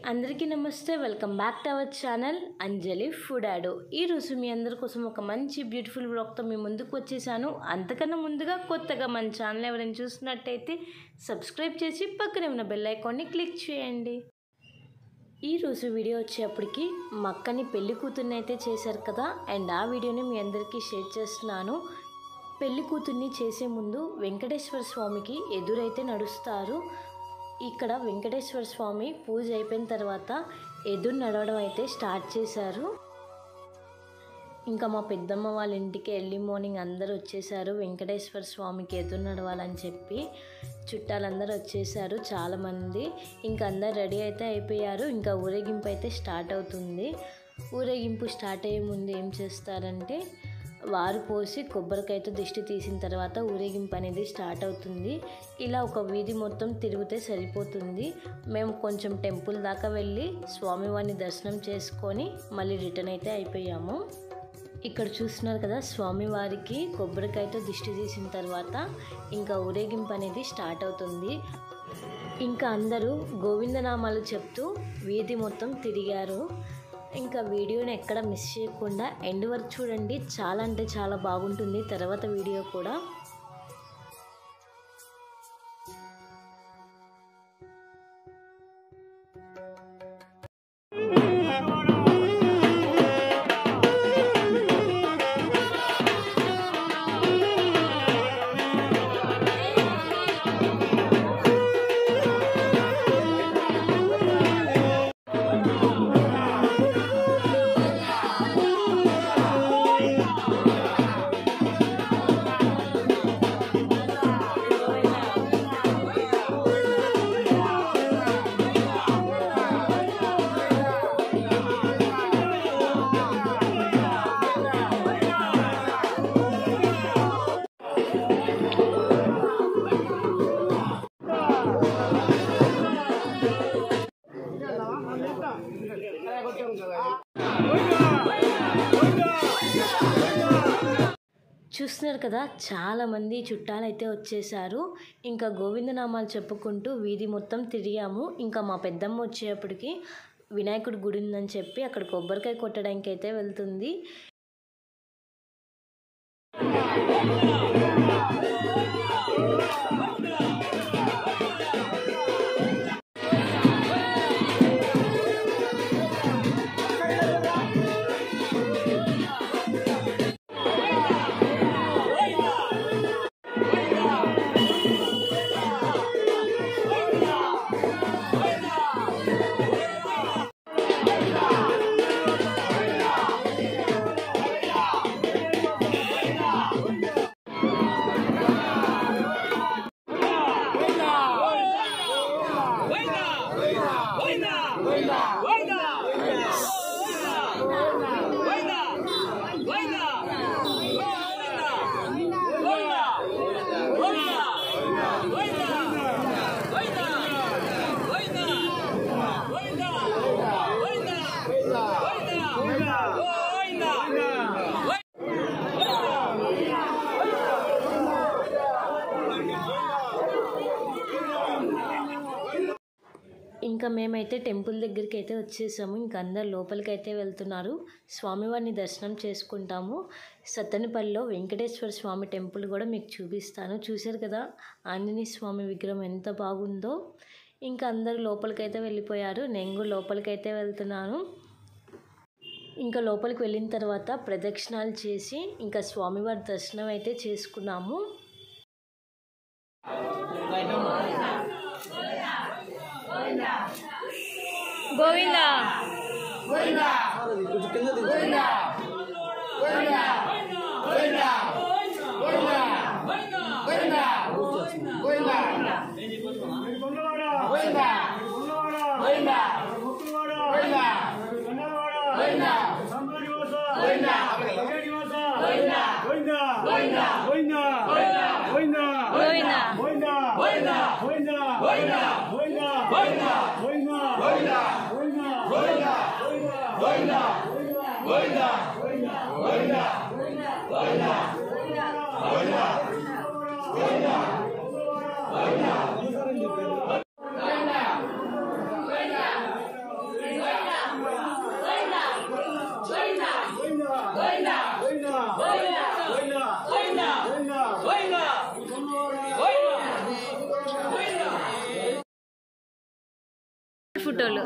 అందరికీ నమస్తే. Welcome back to our channel Anjali food యాడో. ఈరోజు మీ అందరి కోసం ఒక మంచి బ్యూటిఫుల్ వ్లాగ్తో మీ ముందుకు వచ్చేసాను. అంతకన్నా ముందుగా కొత్తగా మన ఛానల్ ఎవరైనా చూసినట్టయితే సబ్స్క్రైబ్ చేసి పక్కనే ఉన్న బెల్ ఐకాన్ని క్లిక్ చేయండి. ఈరోజు వీడియో వచ్చేప్పటికి మా అక్కని పెళ్లి కూతుర్ని అయితే చేశారు కదా, అండ్ ఆ వీడియోని మీ అందరికీ షేర్ చేస్తున్నాను. పెళ్లి కూతుర్ని చేసే ముందు వెంకటేశ్వర స్వామికి ఎదురైతే నడుస్తారు. ఇక్కడ వెంకటేశ్వర స్వామి పూజ అయిపోయిన తర్వాత ఎదురు నడవడం అయితే స్టార్ట్ చేశారు. ఇంకా మా పెద్దమ్మ వాళ్ళ ఇంటికి ఎర్లీ మార్నింగ్ అందరూ వచ్చేసారు. వెంకటేశ్వర స్వామికి ఎదురు నడవాలని చెప్పి చుట్టాలందరూ వచ్చేసారు చాలామంది. ఇంకా అందరు రెడీ అయితే అయిపోయారు. ఇంకా ఊరేగింపు అయితే స్టార్ట్ అవుతుంది. ఊరేగింపు స్టార్ట్ అయ్యే ముందు ఏం చేస్తారంటే వారు పోసి కొబ్బరికాయతో దిష్టి తీసిన తర్వాత ఊరేగింపు అనేది స్టార్ట్ అవుతుంది. ఇలా ఒక వీధి మొత్తం తిరిగితే సరిపోతుంది. మేము కొంచెం టెంపుల్ దాకా వెళ్ళి స్వామివారిని దర్శనం చేసుకొని మళ్ళీ రిటర్న్ అయితే అయిపోయాము. ఇక్కడ చూస్తున్నారు కదా, స్వామివారికి కొబ్బరికాయతో దిష్టి తీసిన తర్వాత ఇంకా ఊరేగింపు అనేది స్టార్ట్ అవుతుంది. ఇంకా అందరూ గోవిందనామాలు చెప్తూ వీధి మొత్తం తిరిగారు. ఇంకా వీడియోని ఎక్కడ మిస్ చేయకుండా ఎండ్ వరకు చూడండి. చాలా అంటే చాలా బాగుంటుంది తర్వాత వీడియో కూడా. చూస్తున్నారు కదా, చాలామంది చుట్టాలైతే వచ్చేసారు. ఇంకా గోవిందనామాలు చెప్పుకుంటూ వీధి మొత్తం తిరిగాము. ఇంకా మా పెద్దమ్మ వచ్చేప్పటికి వినాయకుడి గుడి ఉందని చెప్పి అక్కడ కొబ్బరికాయ కొట్టడానికి అయితే వెళ్తుంది. ఇంకా మేమైతే టెంపుల్ దగ్గరికి అయితే వచ్చేసాము. ఇంకా అందరు లోపలికి అయితే వెళ్తున్నారు. స్వామివారిని దర్శనం చేసుకుంటాము. సత్తెనపల్లిలో వెంకటేశ్వర స్వామి టెంపుల్ కూడా మీకు చూపిస్తాను. చూశారు కదా ఆంజనేయ స్వామి విగ్రహం ఎంత బాగుందో. ఇంకా అందరూ లోపలికైతే వెళ్ళిపోయారు. నేను కూడా లోపలికైతే వెళ్తున్నాను. ఇంకా లోపలికి వెళ్ళిన తర్వాత ప్రదక్షిణాలు చేసి ఇంకా స్వామివారి దర్శనం అయితే చేసుకున్నాము. గోవిందా గోవిందా గోవిందా గోవిందా గోవిందా గోవిందా గోవిందా గోవిందా గోవిందా వీడియోలో.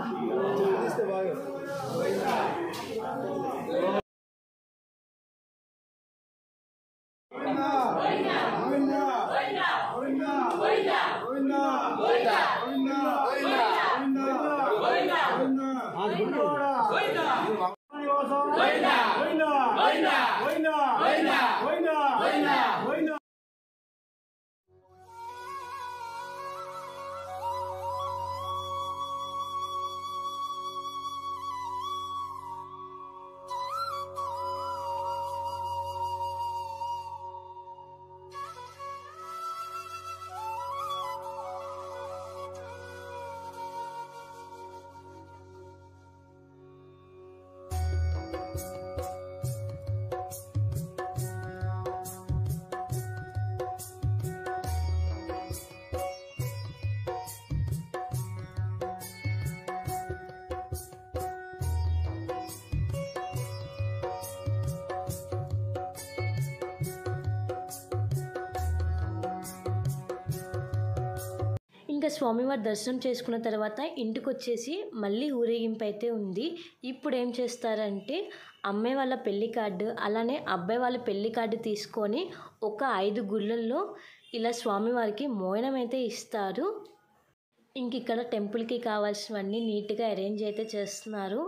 ఇంకా స్వామివారి దర్శనం చేసుకున్న తర్వాత ఇంటికి వచ్చేసి మళ్ళీ ఊరేగింపు అయితే ఉంది. ఇప్పుడు ఏం చేస్తారంటే అమ్మాయి వాళ్ళ పెళ్లి కార్డు అలానే అబ్బాయి వాళ్ళ పెళ్లి కార్డు తీసుకొని ఒక 5 గుళ్ళల్లో ఇలా స్వామివారికి మోయనం అయితే ఇస్తారు. ఇంక ఇక్కడ టెంపుల్కి కావాల్సినవన్నీ నీట్గా అరేంజ్ అయితే చేస్తున్నారు.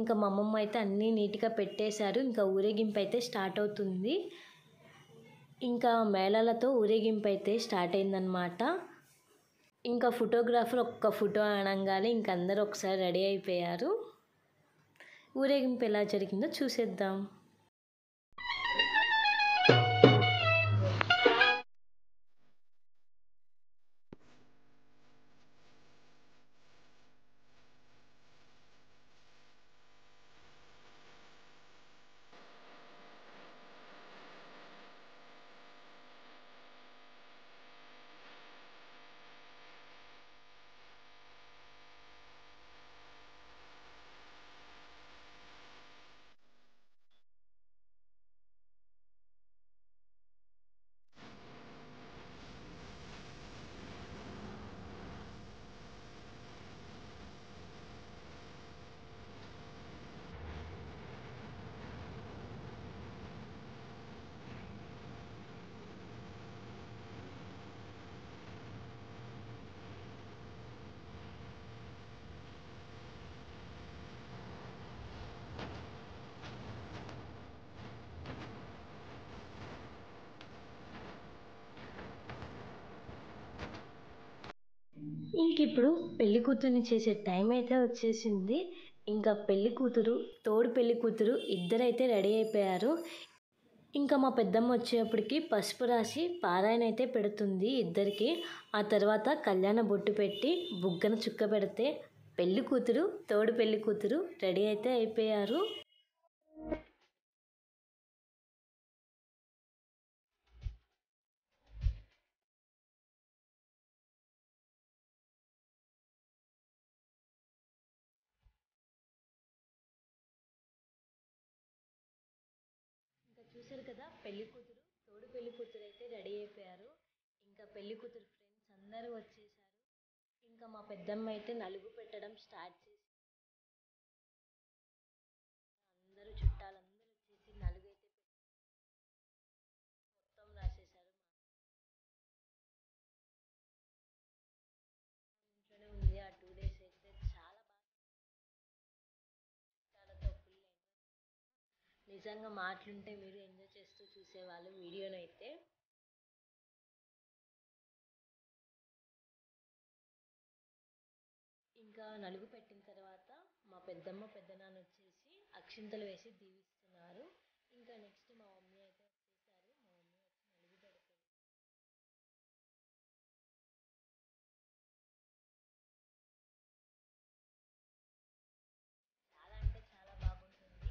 ఇంకా మా అమ్మమ్మ అయితే అన్నీ నీట్గా పెట్టేశారు. ఇంకా ఊరేగింపు అయితే స్టార్ట్ అవుతుంది. ఇంకా మేళాలతో ఊరేగింపు అయితే స్టార్ట్ అయిందనమాట. ఇంకా ఫోటోగ్రాఫర్ ఒక్క ఫోటో అనగానే ఇంక అందరూ ఒకసారి రెడీ అయిపోయారు. ఊరేగింపు ఎలా జరిగిందో చూసేద్దాం. ఇంకిప్పుడు పెళ్లి కూతుర్ని చేసే టైం అయితే వచ్చేసింది. ఇంకా పెళ్లి కూతురు తోడు పెళ్లి కూతురు ఇద్దరైతే రెడీ అయిపోయారు. ఇంకా మా పెద్దమ్మ వచ్చేటప్పటికి పసుపు రాసి పారాయణ అయితే పెడుతుంది ఇద్దరికి. ఆ తర్వాత కళ్యాణ బొట్టు పెట్టి బుగ్గన చుక్క పెడితే పెళ్లి కూతురు తోడు పెళ్లి కూతురు రెడీ అయితే అయిపోయారు. ఇంకా చూసారు కదా పెళ్లి కూతురు తోడు పెళ్లి కూతురు అయితే రెడీ అయిపోయారు. ఇంకా పెళ్లి కూతురు ఫ్రెండ్స్ అందరూ వచ్చేసారు. ఇంకా మా పెద్దమ్మ అయితే నలుగు పెట్టడం స్టార్ట్ చేసి అందరూ చుట్టాలందరూ వచ్చేసి నలుగు అయితే మొత్తం రాసేసారు. ఇంట్లోనే ఉంది ఆ 2 days అయితే చాలా బాగా చుట్టాలతో ఫుల్ నిజంగా మాటలుంటే మీరు ఎంజాయ్ చేస్తూ చూసేవాళ్ళు వీడియోనైతే. ఇంకా నలుగు పెట్టిన తర్వాత మా పెద్దమ్మ పెద్దనాన్న వచ్చేసి అక్షింతలు వేసి దీవిస్తున్నారు. ఇంకా నెక్స్ట్ మా మమ్మీ అయితే వచ్చేసారు. మా మమ్మీ వచ్చి నలుగు పెడుతుంది. చాలా అంటే చాలా బాగుంటుంది.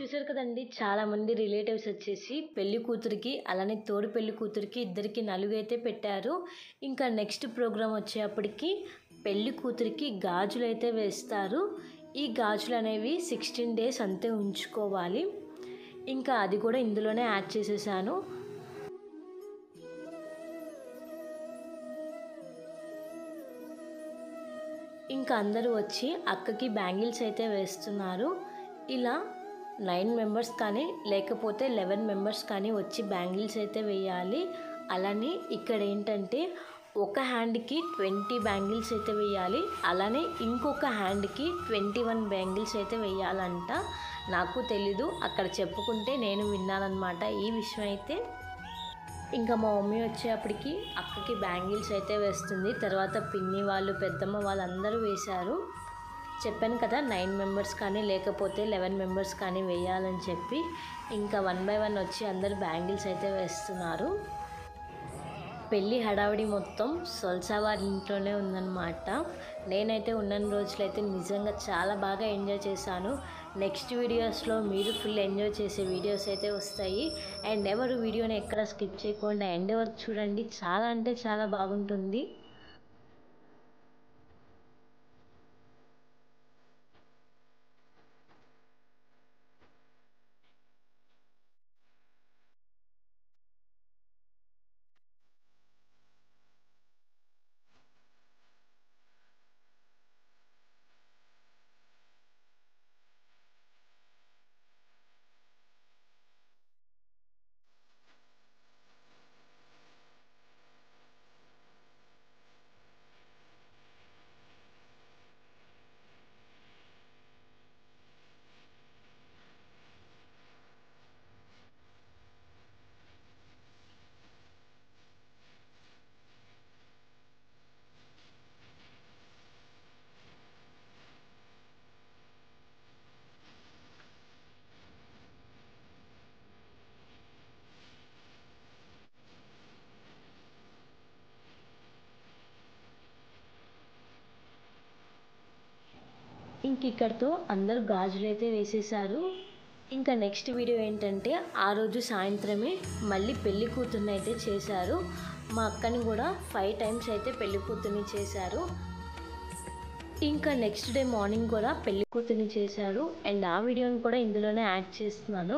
చూసారు కదండి, చాలామంది రిలేటివ్స్ వచ్చేసి పెళ్లి కూతురికి అలానే తోడు పెళ్లి కూతురికి ఇద్దరికి నలుగైతే పెట్టారు. ఇంకా నెక్స్ట్ ప్రోగ్రాం వచ్చేప్పటికి పెళ్లి కూతురికి గాజులు అయితే వేస్తారు. ఈ గాజులు అనేవి 16 days అంతే ఉంచుకోవాలి. ఇంకా అది కూడా ఇందులోనే యాడ్ చేసేసాను. ఇంకా అందరూ వచ్చి అక్కకి బ్యాంగిల్స్ అయితే వేస్తున్నారు. ఇలా 9 మెంబర్స్ కానీ లేకపోతే 11 మెంబర్స్ కానీ వచ్చి బ్యాంగిల్స్ అయితే వేయాలి. అలానే ఇక్కడ ఏంటంటే ఒక హ్యాండ్కి 20 బ్యాంగిల్స్ అయితే వేయాలి. అలానే ఇంకొక హ్యాండ్కి 21 బ్యాంగిల్స్ అయితే వేయాలంట. నాకు తెలీదు, అక్కడ చెప్పుకుంటే నేను విన్నానమాట ఈ విషయం అయితే. ఇంకా మా మమ్మీ వచ్చేప్పటికి అక్కకి బ్యాంగిల్స్ అయితే వేస్తుంది. తర్వాత పిన్ని వాళ్ళు పెద్దమ్మ వాళ్ళందరూ వేశారు. చెప్పాను కదా 9 మెంబర్స్ కానీ లేకపోతే 11 మెంబర్స్ కానీ వేయాలని చెప్పి. ఇంకా 1 by 1 వచ్చి అందరూ బ్యాంగిల్స్ అయితే వేస్తున్నారు. పెళ్ళి హడావిడి మొత్తం సొల్సా వారి ఇంట్లోనే ఉందన్నమాట. నేనైతే ఉన్న రోజులైతే నిజంగా చాలా బాగా ఎంజాయ్ చేశాను. నెక్స్ట్ వీడియోస్లో మీరు ఫుల్ ఎంజాయ్ చేసే వీడియోస్ అయితే వస్తాయి. అండ్ ఎవరు వీడియోని ఎక్కడ స్కిప్ చేయకుండా ఎండ్ వరకు చూడండి, చాలా అంటే చాలా బాగుంటుంది. ఇంక ఇక్కడితో అందరూ గాజులు అయితే వేసేసారు. ఇంకా నెక్స్ట్ వీడియో ఏంటంటే ఆ రోజు సాయంత్రమే మళ్ళీ పెళ్లి కూతుర్ని అయితే చేశారు. మా అక్కని కూడా 5 times అయితే పెళ్లి కూతుర్ని చేశారు. ఇంకా నెక్స్ట్ డే మార్నింగ్ కూడా పెళ్లి కూతుర్ని చేశారు. అండ్ ఆ వీడియోని కూడా ఇందులోనే యాడ్ చేస్తున్నాను.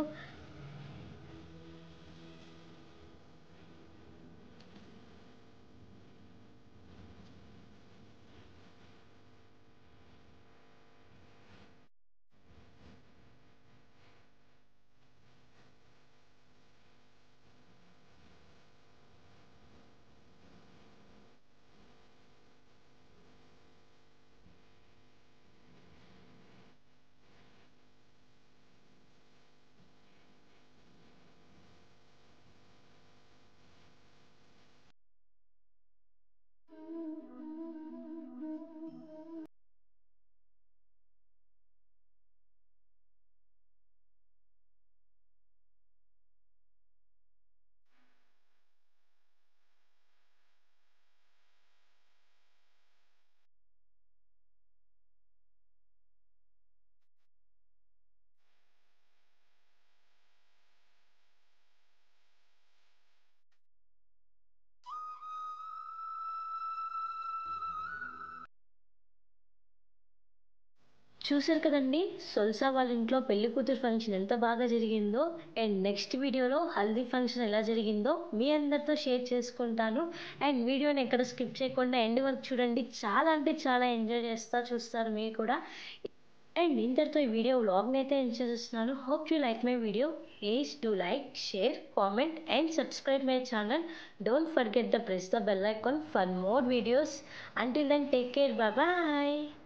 చూసారు కదండి, సొల్సా వాళ్ళ ఇంట్లో పెళ్లి కూతురు ఫంక్షన్ ఎంత బాగా జరిగిందో. అండ్ నెక్స్ట్ వీడియోలో హల్దీ ఫంక్షన్ ఎలా జరిగిందో మీ అందరితో షేర్ చేసుకుంటాను. అండ్ వీడియోని ఎక్కడ స్కిప్ చేయకుండా ఎండ్ వరకు చూడండి, చాలా అంటే చాలా ఎంజాయ్ చూస్తారు మీరు కూడా. అండ్ ఇంతటితో ఈ వీడియో వ్లాగ్ని అయితే ఎంజాయ్ చేస్తున్నాను. Hope you like my video. Please do like, share, comment and subscribe my channel. Don't forget to press the bell icon for more videos. Until then, take care. Bye bye.